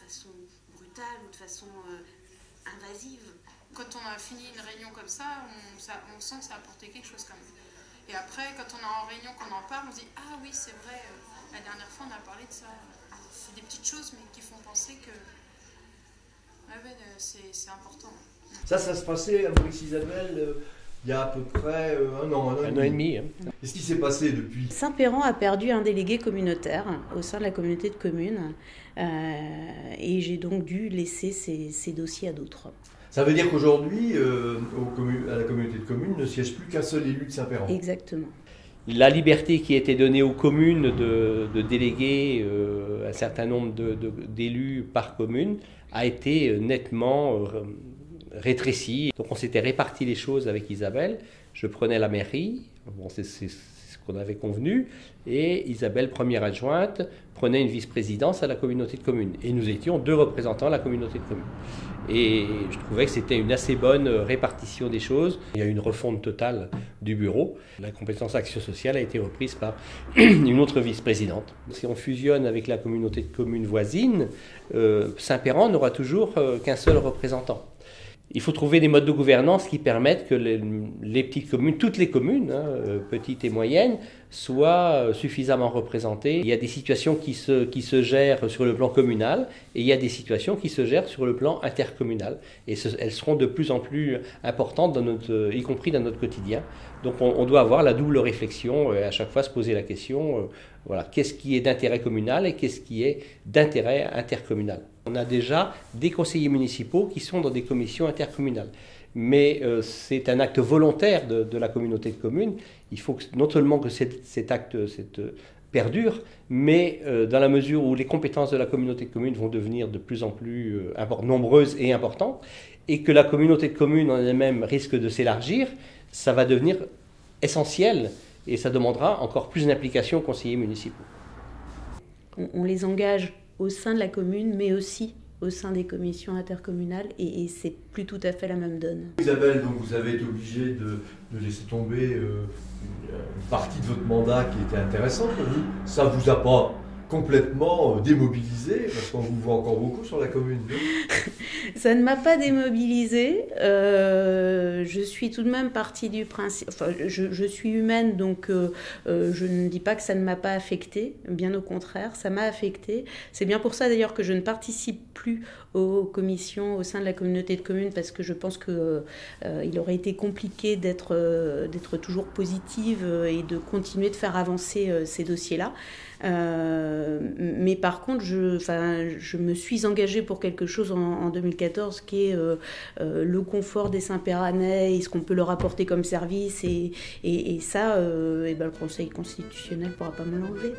façon brutale ou de façon invasive. Quand on a fini une réunion comme ça, on sent que ça a apporté quelque chose quand même. Et après, quand on est en réunion, qu'on en parle, on se dit « Ah oui, c'est vrai, la dernière fois on a parlé de ça ». C'est des petites choses mais qui font penser que c'est important. Ça se passait à Maurice-Isabelle il y a à peu près un an et demi. Hein. Qu'est-ce qui s'est passé depuis? Saint-Péran a perdu un délégué communautaire au sein de la communauté de communes et j'ai donc dû laisser ces dossiers à d'autres. Ça veut dire qu'aujourd'hui, à la communauté de communes, ne siège plus qu'un seul élu de Saint-Péran. Exactement. La liberté qui était donnée aux communes de déléguer un certain nombre d'élus par commune a été nettement rétrécie. Donc on s'était réparti les choses avec Isabelle. Je prenais la mairie, bon, c'est ce qu'on avait convenu, et Isabelle, première adjointe, prenait une vice-présidence à la communauté de communes. Et nous étions 2 représentants à la communauté de communes. Et je trouvais que c'était une assez bonne répartition des choses. Il y a eu une refonte totale du bureau. La compétence action sociale a été reprise par une autre vice-présidente. Si on fusionne avec la communauté de communes voisine, Saint-Péran n'aura toujours qu'un seul représentant. Il faut trouver des modes de gouvernance qui permettent que les petites communes, toutes les communes, petites et moyennes, soient suffisamment représentées. Il y a des situations qui se gèrent sur le plan communal et il y a des situations qui se gèrent sur le plan intercommunal. Et elles seront de plus en plus importantes, y compris dans notre quotidien. Donc on doit avoir la double réflexion et à chaque fois se poser la question, voilà, qu'est-ce qui est d'intérêt communal et qu'est-ce qui est d'intérêt intercommunal. On a déjà des conseillers municipaux qui sont dans des commissions intercommunales. Mais c'est un acte volontaire de la communauté de communes. Il faut non seulement que cet acte perdure, mais dans la mesure où les compétences de la communauté de communes vont devenir de plus en plus nombreuses et importantes, et que la communauté de communes en elle-même risque de s'élargir, ça va devenir essentiel et ça demandera encore plus d'implication aux conseillers municipaux. On les engage au sein de la commune, mais aussi au sein des commissions intercommunales, et c'est plus tout à fait la même donne. Isabelle, donc vous avez été obligée de laisser tomber une partie de votre mandat qui était intéressante pour vous. Ça ne vous a pas complètement démobilisé, parce qu'on vous voit encore beaucoup sur la commune. Ça ne m'a pas démobilisée. Je suis tout de même partie du principe... Enfin, je suis humaine, donc je ne dis pas que ça ne m'a pas affectée. Bien au contraire, ça m'a affectée. C'est bien pour ça d'ailleurs que je ne participe plus aux commissions au sein de la communauté de communes, parce que je pense qu'il aurait été compliqué d'être toujours positive et de continuer de faire avancer ces dossiers-là. Mais par contre, je me suis engagée pour quelque chose en 2014 qui est le confort des Saint-Péranais et ce qu'on peut leur apporter comme service, et ça, le Conseil constitutionnel ne pourra pas me l'enlever.